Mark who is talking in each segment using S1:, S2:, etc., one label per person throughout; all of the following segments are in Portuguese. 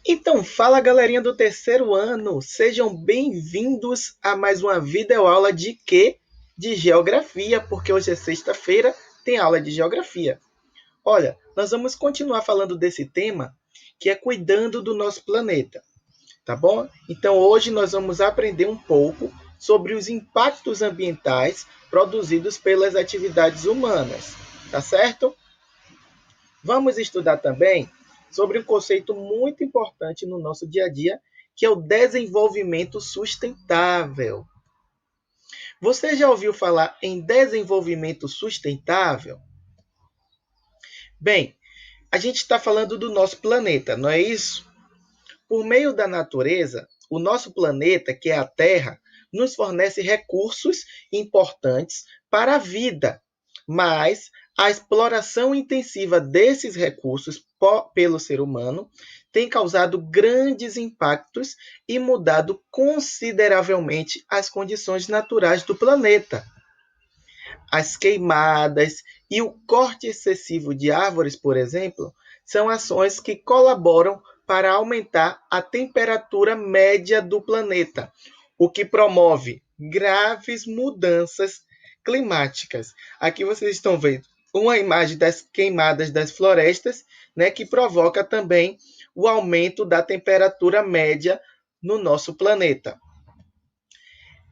S1: Então, fala galerinha do terceiro ano, sejam bem-vindos a mais uma videoaula de quê? De geografia, porque hoje é sexta-feira, tem aula de geografia. Olha, nós vamos continuar falando desse tema, que é cuidando do nosso planeta, tá bom? Então, hoje nós vamos aprender um pouco sobre os impactos ambientais produzidos pelas atividades humanas, tá certo? Vamos estudar também sobre um conceito muito importante no nosso dia a dia, que é o desenvolvimento sustentável. Você já ouviu falar em desenvolvimento sustentável? Bem, a gente está falando do nosso planeta, não é isso? Por meio da natureza, o nosso planeta, que é a Terra, nos fornece recursos importantes para a vida, mas a exploração intensiva desses recursos pelo ser humano tem causado grandes impactos e mudado consideravelmente as condições naturais do planeta. As queimadas e o corte excessivo de árvores, por exemplo, são ações que colaboram para aumentar a temperatura média do planeta, o que promove graves mudanças climáticas. Aqui vocês estão vendo uma imagem das queimadas das florestas, né, que provoca também o aumento da temperatura média no nosso planeta.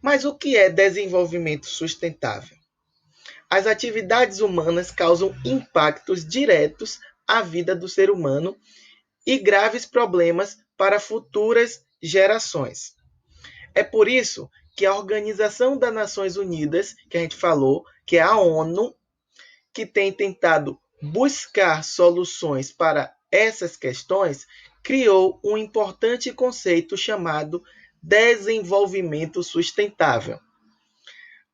S1: Mas o que é desenvolvimento sustentável? As atividades humanas causam impactos diretos à vida do ser humano e graves problemas para futuras gerações. É por isso que a Organização das Nações Unidas, que a gente falou, que é a ONU, que tem tentado buscar soluções para essas questões, criou um importante conceito chamado desenvolvimento sustentável.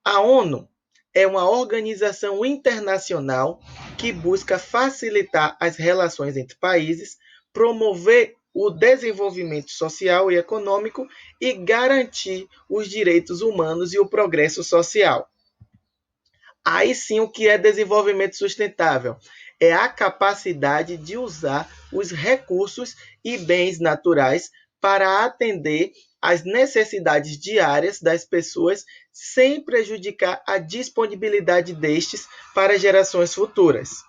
S1: A ONU é uma organização internacional que busca facilitar as relações entre países, promover o desenvolvimento social e econômico e garantir os direitos humanos e o progresso social. Aí sim, o que é desenvolvimento sustentável? É a capacidade de usar os recursos e bens naturais para atender às necessidades diárias das pessoas sem prejudicar a disponibilidade destes para gerações futuras.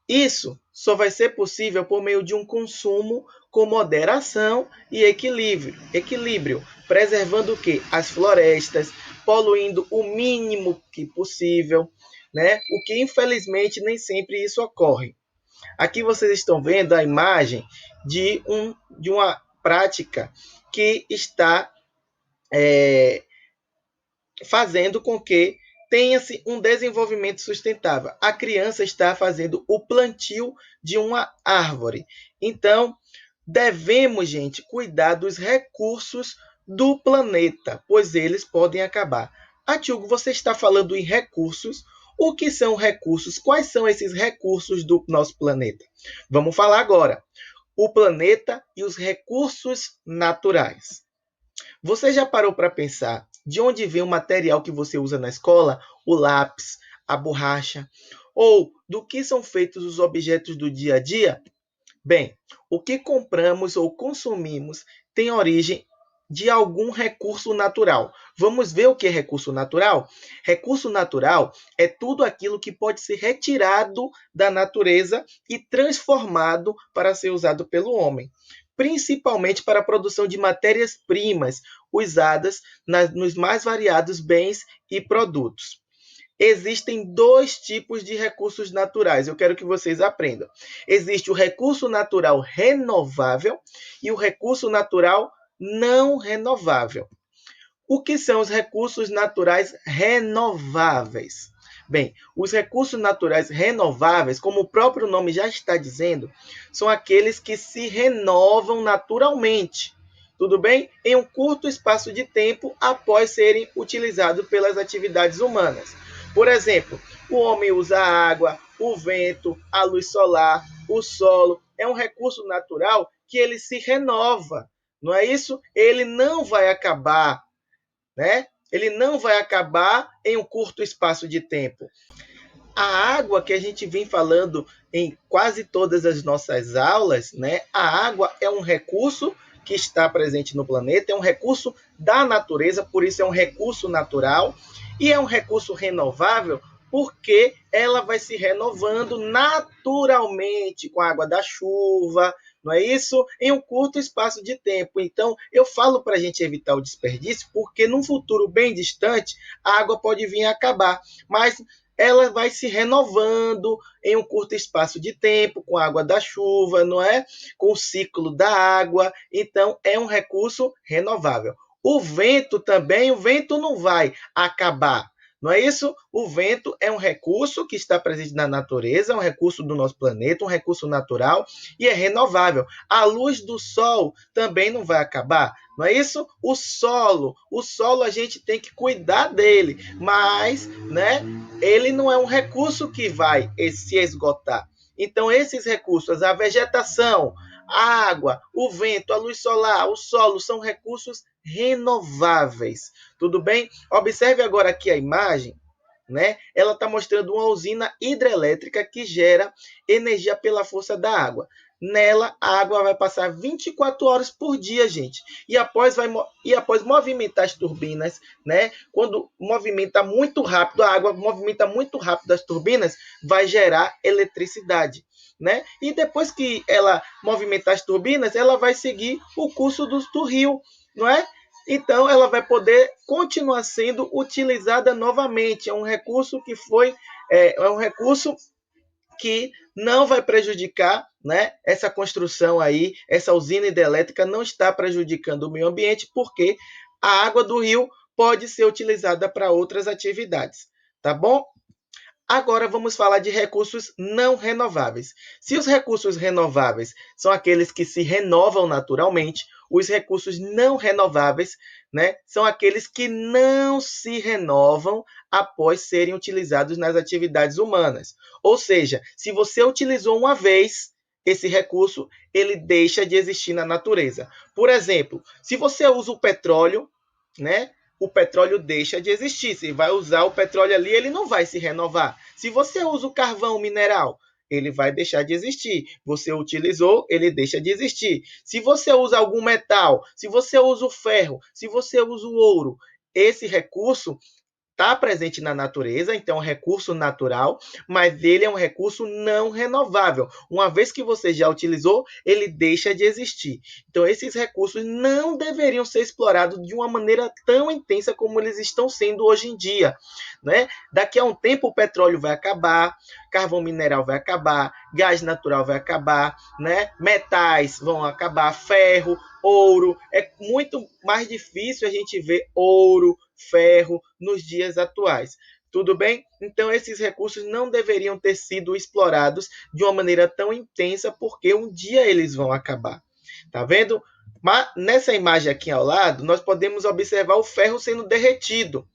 S1: Isso só vai ser possível por meio de um consumo com moderação e equilíbrio, preservando o que? As florestas, poluindo o mínimo que possível, né? O que infelizmente nem sempre isso ocorre. Aqui vocês estão vendo a imagem de uma prática que está fazendo com que tenha-se um desenvolvimento sustentável. A criança está fazendo o plantio de uma árvore. Então, devemos, gente, cuidar dos recursos do planeta, pois eles podem acabar. Tiago, você está falando em recursos. O que são recursos? Quais são esses recursos do nosso planeta? Vamos falar agora. O planeta e os recursos naturais. Você já parou para pensar de onde vem o material que você usa na escola? O lápis, a borracha? Ou do que são feitos os objetos do dia a dia? Bem, o que compramos ou consumimos tem origem de algum recurso natural. Vamos ver o que é recurso natural? Recurso natural é tudo aquilo que pode ser retirado da natureza e transformado para ser usado pelo homem, principalmente para a produção de matérias-primas usadas nos mais variados bens e produtos. Existem dois tipos de recursos naturais. Eu quero que vocês aprendam. Existe o recurso natural renovável e o recurso natural não renovável. O que são os recursos naturais renováveis? Bem, os recursos naturais renováveis, como o próprio nome já está dizendo, são aqueles que se renovam naturalmente. Tudo bem? Em um curto espaço de tempo após serem utilizados pelas atividades humanas. Por exemplo, o homem usa a água, o vento, a luz solar, o solo. É um recurso natural que ele se renova. Não é isso? Ele não vai acabar, né? Ele não vai acabar em um curto espaço de tempo. A água que a gente vem falando em quase todas as nossas aulas, né? A água é um recurso que está presente no planeta, é um recurso da natureza, por isso é um recurso natural e é um recurso renovável porque ela vai se renovando naturalmente com a água da chuva, não é isso? Em um curto espaço de tempo. Então, eu falo para a gente evitar o desperdício, porque num futuro bem distante, a água pode vir a acabar. Mas ela vai se renovando em um curto espaço de tempo, com a água da chuva, não é? Com o ciclo da água. Então, é um recurso renovável. O vento também, o vento não vai acabar. Não é isso? O vento é um recurso que está presente na natureza, é um recurso do nosso planeta, um recurso natural e é renovável. A luz do sol também não vai acabar, não é isso? O solo a gente tem que cuidar dele, mas, né, ele não é um recurso que vai se esgotar. Então, esses recursos, a vegetação, a água, o vento, a luz solar, o solo, são recursos renováveis. Tudo bem? Observe agora aqui a imagem, né? Ela está mostrando uma usina hidrelétrica que gera energia pela força da água. Nela, a água vai passar 24 horas por dia, gente. E após movimentar as turbinas, né? Quando movimenta muito rápido, a água movimenta muito rápido as turbinas, vai gerar eletricidade. Né? E depois que ela movimentar as turbinas, ela vai seguir o curso do rio, não é? Então, ela vai poder continuar sendo utilizada novamente. É um recurso que é um recurso que não vai prejudicar, né? Essa construção aí, essa usina hidrelétrica não está prejudicando o meio ambiente, porque a água do rio pode ser utilizada para outras atividades, tá bom? Agora vamos falar de recursos não renováveis. Se os recursos renováveis são aqueles que se renovam naturalmente, os recursos não renováveis, né, são aqueles que não se renovam após serem utilizados nas atividades humanas. Ou seja, se você utilizou uma vez esse recurso, ele deixa de existir na natureza. Por exemplo, se você usa o petróleo, né, o petróleo deixa de existir. Você vai usar o petróleo ali, ele não vai se renovar. Se você usa o carvão mineral, ele vai deixar de existir. Você utilizou, ele deixa de existir. Se você usa algum metal, se você usa o ferro, se você usa o ouro, esse recurso está presente na natureza, então é um recurso natural, mas ele é um recurso não renovável. Uma vez que você já utilizou, ele deixa de existir. Então, esses recursos não deveriam ser explorados de uma maneira tão intensa como eles estão sendo hoje em dia. Né? Daqui a um tempo, o petróleo vai acabar, carvão mineral vai acabar, gás natural vai acabar, né? Metais vão acabar, ferro, ouro. É muito mais difícil a gente ver ouro, ferro nos dias atuais. Tudo bem? Então, esses recursos não deveriam ter sido explorados de uma maneira tão intensa, porque um dia eles vão acabar. Tá vendo? Mas nessa imagem aqui ao lado, nós podemos observar o ferro sendo derretido.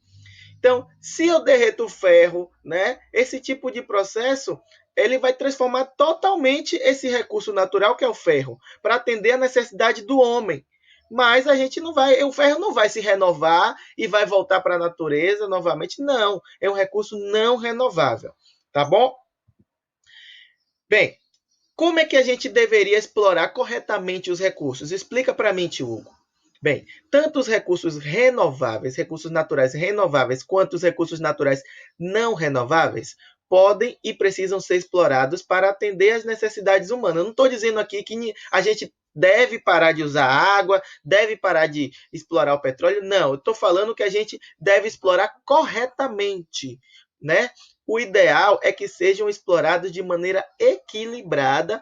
S1: Então, se eu derreto o ferro, né, esse tipo de processo ele vai transformar totalmente esse recurso natural que é o ferro para atender a necessidade do homem. Mas a gente não vai, o ferro não vai se renovar e vai voltar para a natureza novamente, não. É um recurso não renovável, tá bom? Bem, como é que a gente deveria explorar corretamente os recursos? Explica para mim, tio Hugo. Bem, tanto os recursos renováveis, recursos naturais renováveis, quanto os recursos naturais não renováveis, podem e precisam ser explorados para atender às necessidades humanas. Eu não estou dizendo aqui que a gente deve parar de usar água, deve parar de explorar o petróleo. Não, eu estou falando que a gente deve explorar corretamente, né? O ideal é que sejam explorados de maneira equilibrada,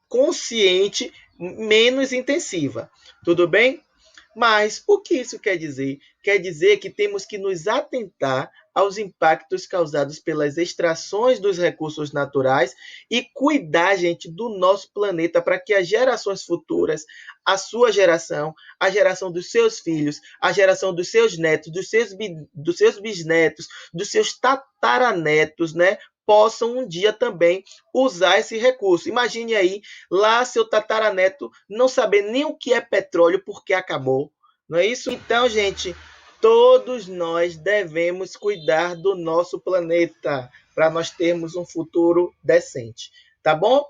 S1: consciente, menos intensiva. Tudo bem? Mas o que isso quer dizer? Quer dizer que temos que nos atentar aos impactos causados pelas extrações dos recursos naturais e cuidar, gente, do nosso planeta para que as gerações futuras, a sua geração, a geração dos seus filhos, a geração dos seus netos, dos seus bisnetos, dos seus tataranetos, né, possam um dia também usar esse recurso. Imagine aí, lá seu tataraneto não saber nem o que é petróleo porque acabou. Não é isso? Então, gente, todos nós devemos cuidar do nosso planeta para nós termos um futuro decente. Tá bom?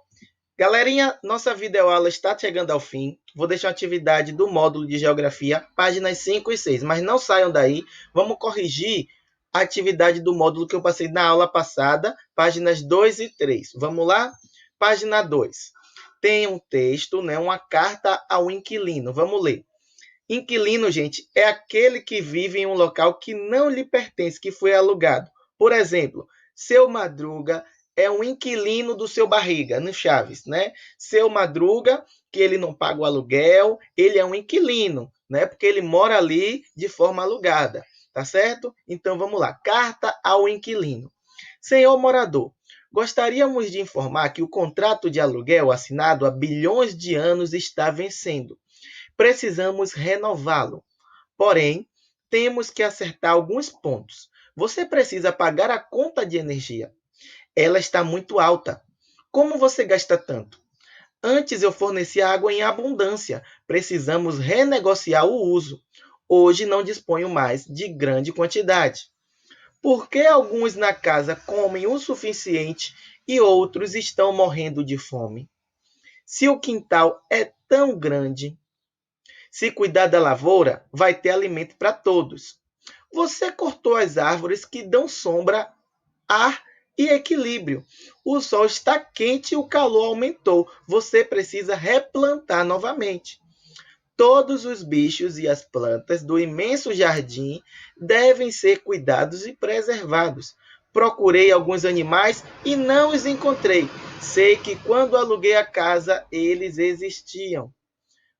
S1: Galerinha, nossa videoaula está chegando ao fim. Vou deixar a atividade do módulo de Geografia, páginas 5 e 6. Mas não saiam daí, vamos corrigir a atividade do módulo que eu passei na aula passada, páginas 2 e 3. Vamos lá? Página 2. Tem um texto, né, uma carta ao inquilino. Vamos ler. Inquilino, gente, é aquele que vive em um local que não lhe pertence, que foi alugado. Por exemplo, seu Madruga é um inquilino do seu Barriga, no Chaves, né? Seu Madruga, que ele não paga o aluguel, ele é um inquilino, né? Porque ele mora ali de forma alugada, tá certo? Então vamos lá. Carta ao inquilino. Senhor morador, gostaríamos de informar que o contrato de aluguel assinado há bilhões de anos está vencendo. Precisamos renová-lo. Porém, temos que acertar alguns pontos. Você precisa pagar a conta de energia. Ela está muito alta. Como você gasta tanto? Antes eu fornecia água em abundância. Precisamos renegociar o uso. Hoje não disponho mais de grande quantidade. Por que alguns na casa comem o suficiente e outros estão morrendo de fome? Se o quintal é tão grande, se cuidar da lavoura, vai ter alimento para todos. Você cortou as árvores que dão sombra, ar e equilíbrio. O sol está quente e o calor aumentou. Você precisa replantar novamente. Todos os bichos e as plantas do imenso jardim devem ser cuidados e preservados. Procurei alguns animais e não os encontrei. Sei que quando aluguei a casa, eles existiam.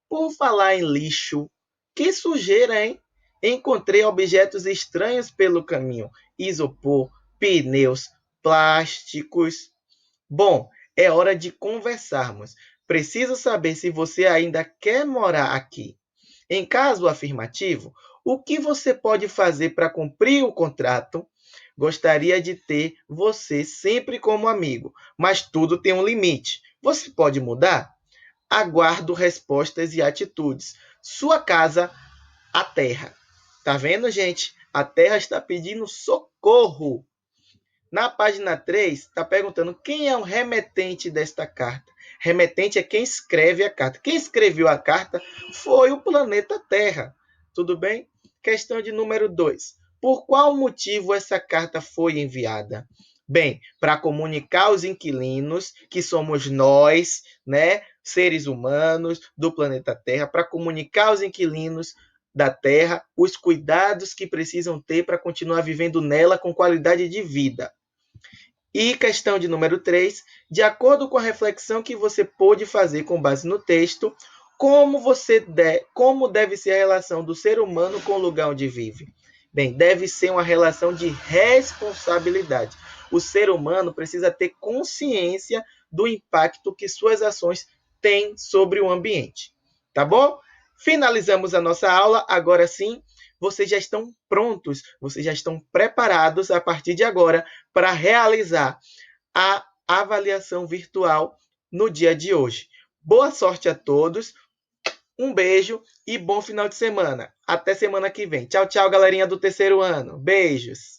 S1: Por falar em lixo, que sujeira, hein? Encontrei objetos estranhos pelo caminho: isopor, pneus, plásticos. Bom, é hora de conversarmos. Preciso saber se você ainda quer morar aqui. Em caso afirmativo, o que você pode fazer para cumprir o contrato? Gostaria de ter você sempre como amigo, mas tudo tem um limite. Você pode mudar? Aguardo respostas e atitudes. Sua casa, a terra. Tá vendo, gente? A terra está pedindo socorro. Na página 3, está perguntando quem é o remetente desta carta. Remetente é quem escreve a carta. Quem escreveu a carta foi o planeta Terra. Tudo bem? Questão de número 2. Por qual motivo essa carta foi enviada? Bem, para comunicar aos inquilinos, que somos nós, né, seres humanos do planeta Terra, para comunicar aos inquilinos da Terra os cuidados que precisam ter para continuar vivendo nela com qualidade de vida. E questão de número 3, de acordo com a reflexão que você pôde fazer com base no texto, como deve ser a relação do ser humano com o lugar onde vive? Bem, deve ser uma relação de responsabilidade. O ser humano precisa ter consciência do impacto que suas ações têm sobre o ambiente. Tá bom? Finalizamos a nossa aula. Agora sim, vocês já estão prontos, vocês já estão preparados a partir de agora para realizar a avaliação virtual no dia de hoje. Boa sorte a todos, um beijo e bom final de semana. Até semana que vem. Tchau, tchau, galerinha do terceiro ano. Beijos.